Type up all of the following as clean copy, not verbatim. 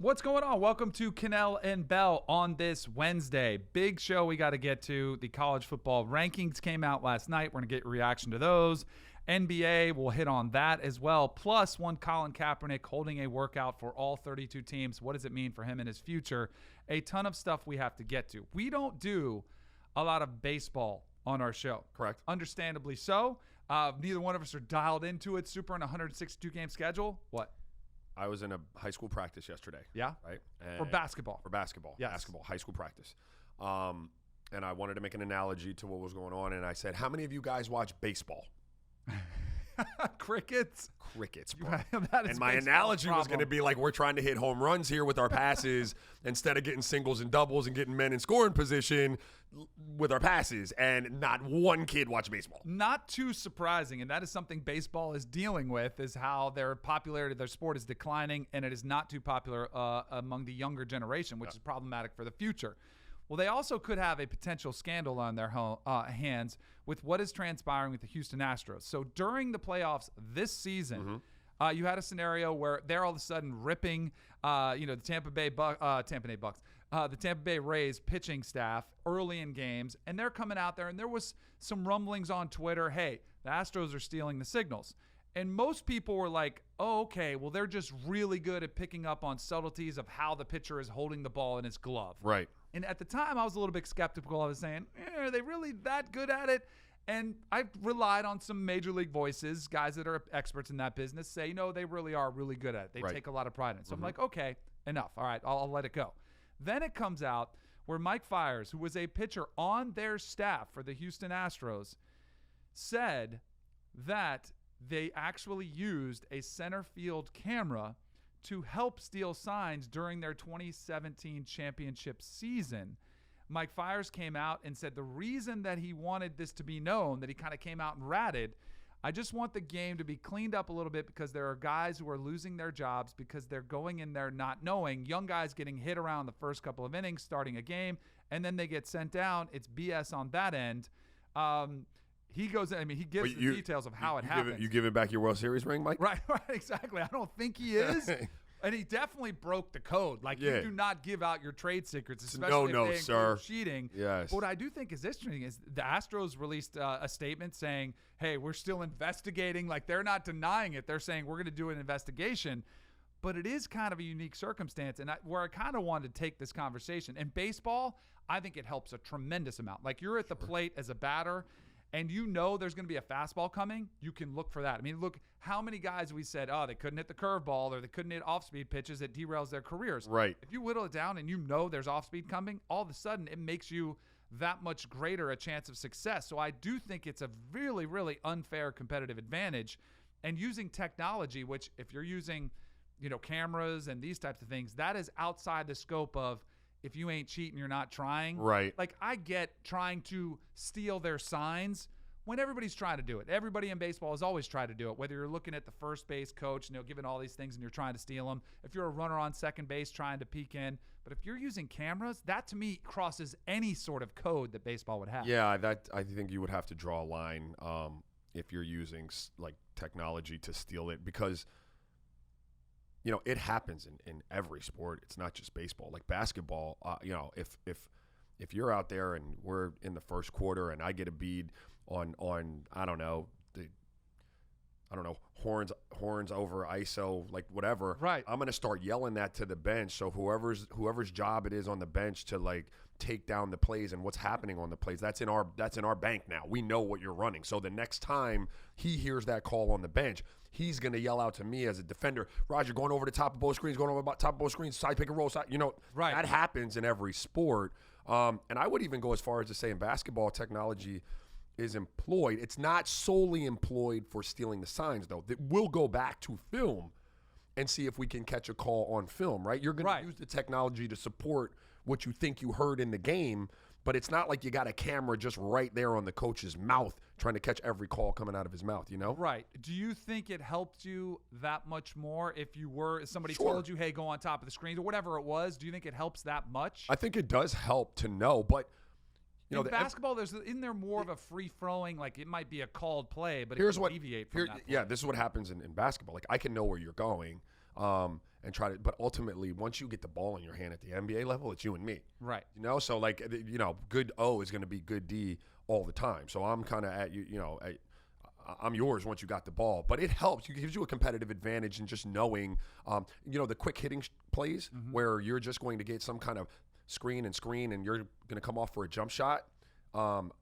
What's going on? Welcome to Kanell and Bell on this Wednesday. Big show we got to get to. The college football rankings came out last night. We're going to get a reaction to those. NBA, we'll hit on that as well. Plus, one Colin Kaepernick holding a workout for all 32 teams. What does it mean for him and his future? A ton of stuff we have to get to. We don't do a lot of baseball on our show. Correct. Understandably so. Neither one of us are dialed into it. Super on a 162-game schedule. What? I was in a high school practice yesterday. Yeah? Right? And For basketball. For basketball. Yes. Basketball, high school practice. And I wanted to make an analogy to what was going on, and I said, how many of you guys watch baseball? Crickets. Bro. That is and my baseball's analogy was problem. going to be like, we're trying to hit home runs here with our passes instead of getting singles and doubles and getting men in scoring position with our passes, and not one kid watch baseball. Not too surprising, and that is something baseball is dealing with, is how their popularity of their sport is declining, and it is not too popular among the younger generation, which is problematic for the future. Well, they also could have a potential scandal on their hands with what is transpiring with the Houston Astros. So during the playoffs this season, you had a scenario where they're all of a sudden ripping, the Tampa Bay Rays pitching staff early in games, and they're coming out there, and there was some rumblings on Twitter, hey, the Astros are stealing the signals. And most people were like, oh, okay, well, they're just really good at picking up on subtleties of how the pitcher is holding the ball in his glove. Right. And at the time, I was a little bit skeptical. I was saying, are they really that good at it? And I relied on some major league voices, guys that are experts in that business, say, they really are really good at it. They take a lot of pride in it. So I'm like, okay, enough. All right, I'll let it go. Then it comes out where Mike Fiers, who was a pitcher on their staff for the Houston Astros, said that they actually used a center field camera to help steal signs during their 2017 championship season. Mike Fiers came out and said the reason that he wanted this to be known, that he kind of came out and ratted, I just want the game to be cleaned up a little bit because there are guys who are losing their jobs because they're going in there not knowing. Young guys getting hit around the first couple of innings, starting a game, and then they get sent down. It's BS on that end. He goes, he gives the details of how it happened. You giving back your World Series ring, Mike? Right, exactly. I don't think he is. And he definitely broke the code. Like, you do not give out your trade secrets, especially if they include cheating. Yes. But what I do think is interesting is the Astros released a statement saying, hey, we're still investigating. Like, they're not denying it. They're saying we're going to do an investigation. But it is kind of a unique circumstance, and where I kind of wanted to take this conversation. In baseball, I think it helps a tremendous amount. Like, you're at the plate as a batter, and there's going to be a fastball coming, you can look for that. I mean, look how many guys we said, they couldn't hit the curveball or they couldn't hit off-speed pitches that derails their careers. Right. If you whittle it down and there's off-speed coming, all of a sudden it makes you that much greater a chance of success. So I do think it's a really, really unfair competitive advantage. And using technology, which if you're using, cameras and these types of things, that is outside the scope of if you ain't cheating, you're not trying. Right. Like, I get trying to steal their signs when everybody's trying to do it. Everybody in baseball has always tried to do it, whether you're looking at the first base coach, given all these things and you're trying to steal them. If you're a runner on second base trying to peek in. But if you're using cameras, that to me crosses any sort of code that baseball would have. Yeah, I think you would have to draw a line if you're using like technology to steal it, because it happens in every sport. It's not just baseball. Like basketball, if you're out there and we're in the first quarter and I get a bead on I don't know, horns over ISO, like whatever. Right. I'm gonna start yelling that to the bench. So whoever's job it is on the bench to like take down the plays and what's happening on the plays, that's in our bank now. We know what you're running. So the next time he hears that call on the bench, he's going to yell out to me as a defender, Roger, going over the top of both screens, side pick and roll, side, right. That happens in every sport. And I would even go as far as to say in basketball, technology is employed. It's not solely employed for stealing the signs, though. We'll go back to film and see if we can catch a call on film, right? You're going to use the technology to support what you think you heard in the game, but it's not like you got a camera just right there on the coach's mouth trying to catch every call coming out of his mouth, Right. Do you think it helped you that much more if somebody Sure. told you, hey, go on top of the screens or whatever it was? Do you think it helps that much? I think it does help to know, but in basketball, isn't there more of a free-flowing, like it might be a called play, but here's it can what deviate from that play? Yeah, this is what happens in basketball. Like I can know where you're going, and try to. But ultimately, once you get the ball in your hand at the NBA level, it's you and me. Right. You know, so like good O is going to be good D all the time. So I'm kind of at you. You know, I'm yours once you got the ball. But it helps. It gives you a competitive advantage in just knowing, the quick hitting plays where you're just going to get some kind of screen and you're going to come off for a jump shot.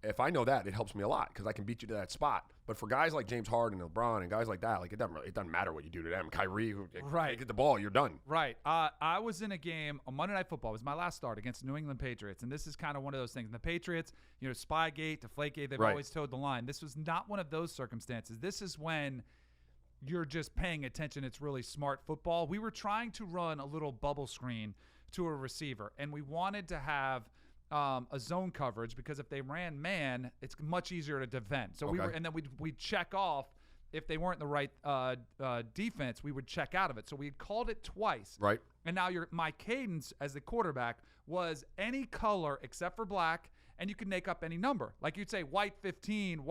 If I know that, it helps me a lot because I can beat you to that spot. But for guys like James Harden and LeBron and guys like that, like it doesn't matter what you do to them. Kyrie, right. Get the ball, you're done. Right. I was in a game on Monday Night Football. It was my last start against the New England Patriots, and this is kind of one of those things. And the Patriots, Spygate, Deflategate, they've always towed the line. This was not one of those circumstances. This is when you're just paying attention. It's really smart football. We were trying to run a little bubble screen to a receiver, and we wanted to have a zone coverage because if they ran man, it's much easier to defend. So we'd check off if they weren't in the right defense, we would check out of it. So we had called it twice. Right. And now my cadence as the quarterback was any color except for black, and you could make up any number. Like you'd say white 15,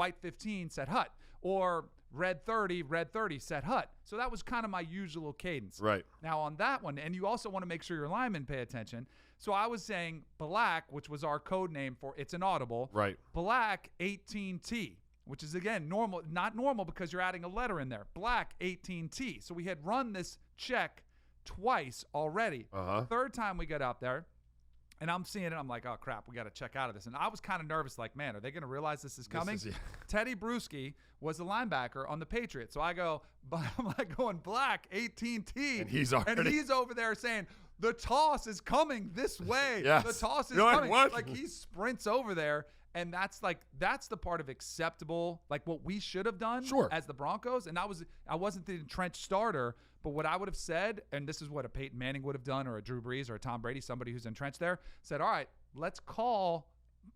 set hut, or red 30, set hut. So that was kind of my usual cadence. Right. Now on that one, and you also want to make sure your linemen pay attention. So I was saying black, which was our code name for it's an audible. Right. Black 18T, which is, again, normal, not normal because you're adding a letter in there. Black 18T. So we had run this check twice already. Uh-huh. Third time we got out there, and I'm seeing it. I'm like, oh, crap, we got to check out of this. And I was kind of nervous, like, man, are they going to realize this is coming? Teddy Bruschi was the linebacker on the Patriots. So I go, I'm like going black 18T. And he's over there saying, the toss is coming this way. Yes. The toss is You're coming. Like, what? Like he sprints over there. And that's the part of acceptable, like what we should have done as the Broncos. And I wasn't the entrenched starter, but what I would have said, and this is what a Peyton Manning would have done, or a Drew Brees, or a Tom Brady, somebody who's entrenched there, said, all right, let's call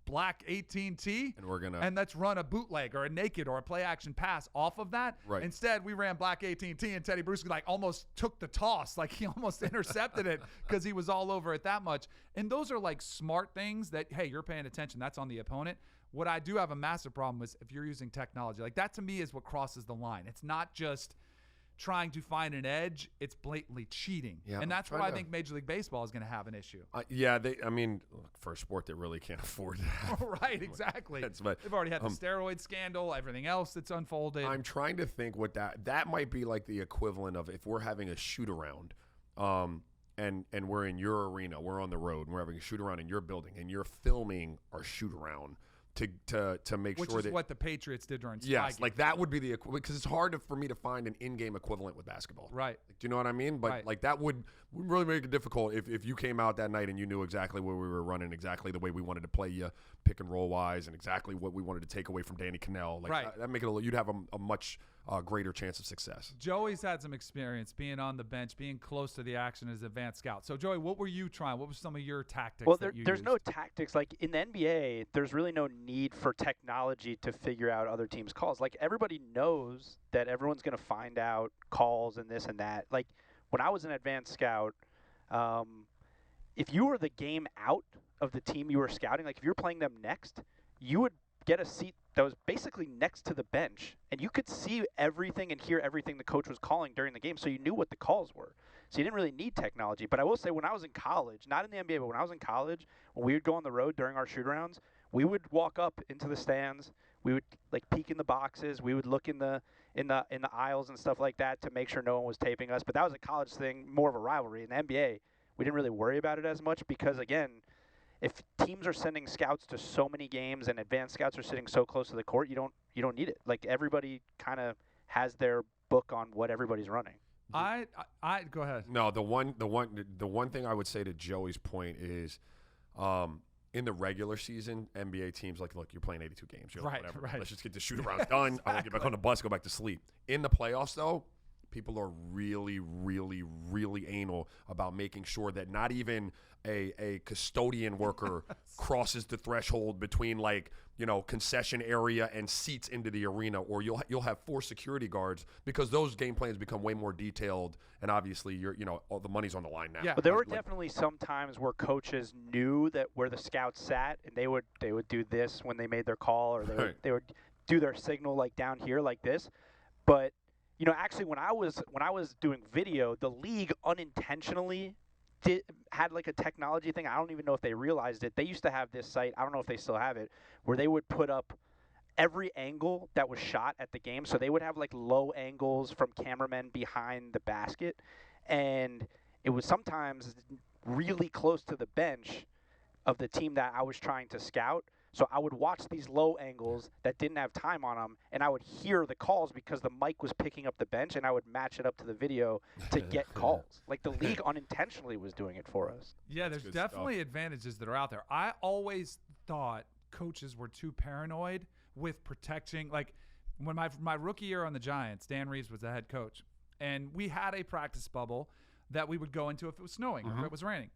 black 18T, and let's run a bootleg or a naked or a play action pass off of that. Right. Instead, we ran black 18T, and Teddy Bruschi almost took the toss, like he almost intercepted it because he was all over it that much. And those are smart things that, hey, you're paying attention. That's on the opponent. What I do have a massive problem is if you're using technology. That to me is what crosses the line. It's not just trying to find an edge, it's blatantly cheating. Yeah, and that's why I think Major League Baseball is going to have an issue. For a sport that really can't afford that. Right, exactly. They've already had the steroid scandal, everything else that's unfolded. I'm trying to think what that might be like the equivalent of if we're having a shoot-around, and we're in your arena, we're on the road, and we're having a shoot-around in your building, and you're filming our shoot-around. To make Which sure is what the Patriots did during Spygate. Yes, that would be the equivalent, because it's hard for me to find an in-game equivalent with basketball. Right. Do you know what I mean? But that would really make it difficult if you came out that night and you knew exactly where we were running, exactly the way we wanted to play you, pick and roll wise, and exactly what we wanted to take away from Danny Kanell. That make it you'd have a much greater chance of success. Joey's had some experience being on the bench, being close to the action as a advanced scout. So, Joey, what were you trying? What were some of your tactics that you there's used? No tactics. Like in the NBA, there's really no need for technology to figure out other teams' calls. Like everybody knows that everyone's going to find out calls and this and that. Like when I was an advanced scout, if you were the game out of the team you were scouting, like if you're playing them next, you would get a seat that was basically next to the bench, and you could see everything and hear everything the coach was calling during the game, so you knew what the calls were. So you didn't really need technology. But I will say, when I was in college, not in the NBA, but when I was in college, when we would go on the road during our shoot-arounds, we would walk up into the stands, we would peek in the boxes, we would look in the aisles and stuff like that to make sure no one was taping us. But that was a college thing, more of a rivalry. In the NBA, we didn't really worry about it as much because, again, if teams are sending scouts to so many games and advanced scouts are sitting so close to the court, you don't need it. Like everybody kind of has their book on what everybody's running. I go ahead. No, the one thing I would say to Joey's point is, in the regular season, NBA teams look, you're playing 82 games, whatever. Right. Let's just get the shoot around done. Exactly. I want to get back on the bus, go back to sleep. In the playoffs, though, people are really, really, really anal about making sure that not even a custodian worker crosses the threshold between concession area and seats into the arena, or you'll have 4 security guards because those game plans become way more detailed, and obviously all the money's on the line now. Yeah, but there were definitely some times where coaches knew that where the scouts sat, and they would do this when they made their call, or they would do their signal down here like this, but Actually, when I was doing video, the league unintentionally had like a technology thing. I don't even know if they realized it. They used to have this site. I don't know if they still have it, where they would put up every angle that was shot at the game. So they would have like low angles from cameramen behind the basket, and it was sometimes really close to the bench of the team that I was trying to scout. So I would watch these low angles that didn't have time on them, and I would hear the calls because the mic was picking up the bench, and I would match it up to the video to get calls. Like the league unintentionally was doing it for us. Yeah, there's definitely advantages that are out there. I always thought coaches were too paranoid with protecting. Like when my rookie year on the Giants, Dan Reeves was the head coach, and we had a practice bubble that we would go into if it was snowing or if it was raining.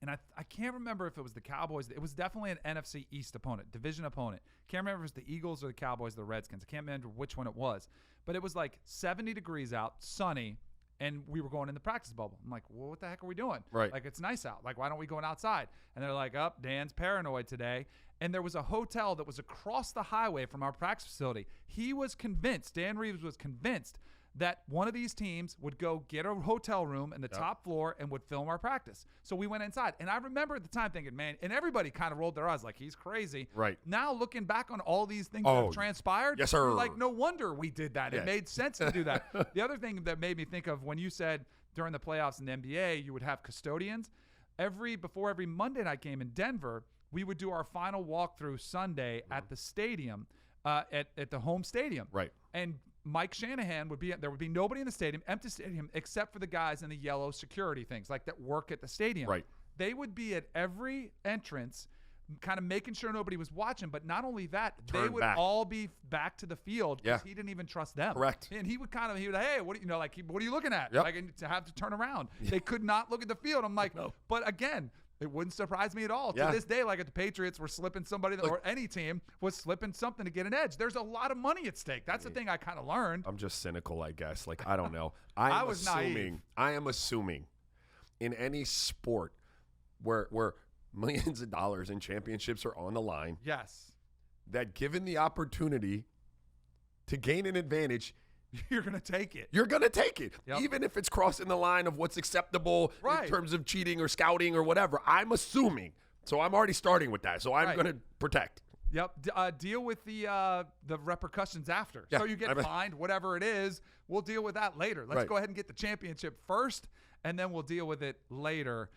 And I can't remember if it was the Cowboys. It was definitely an NFC East opponent, division opponent. Can't remember if it was the Eagles or the Cowboys or the Redskins. I can't remember which one it was. But it was like 70 degrees out, sunny, and we were going in the practice bubble. I'm like, well, what the heck are we doing? Right. Like, it's nice out. Like, why don't we go outside? And they're like, Dan's paranoid today. And there was a hotel that was across the highway from our practice facility. He was convinced, Dan Reeves was convinced, that one of these teams would go get a hotel room in the top floor and would film our practice. So we went inside. And I remember at the time thinking, man, and everybody kind of rolled their eyes like, he's crazy. Right. Now looking back on all these things that have transpired, yes, sir. you're like, no wonder we did that. Yeah. It made sense to do that. The other thing that made me think of when you said during the playoffs in the NBA, you would have custodians. Before every Monday night game in Denver, we would do our final walkthrough Sunday at the stadium, at the home stadium. Right. And Mike Shanahan there would be nobody in the stadium, empty stadium, except for the guys in the yellow security things like that work at the stadium. Right. They would be at every entrance, kind of making sure nobody was watching. But not only that, they would all be back to the field because he didn't even trust them. Correct. And he would hey, what are you looking at? Yep. Like, and to have to turn around. They could not look at the field. I'm like, no. But again, it wouldn't surprise me at all. To this day, like if the Patriots were slipping somebody, or any team was slipping something to get an edge, there's a lot of money at stake. That's the thing I kind of learned. I'm just cynical, I guess. Like, I don't know. I am assuming in any sport where millions of dollars in championships are on the line, yes, that given the opportunity to gain an advantage, you're going to take it. You're going to take it. Yep. Even if it's crossing the line of what's acceptable in terms of cheating or scouting or whatever. I'm assuming. So I'm already starting with that. So I'm going to protect. Yep. Deal with the repercussions after. Yeah. So you get fined, whatever it is. We'll deal with that later. Let's go ahead and get the championship first, and then we'll deal with it later.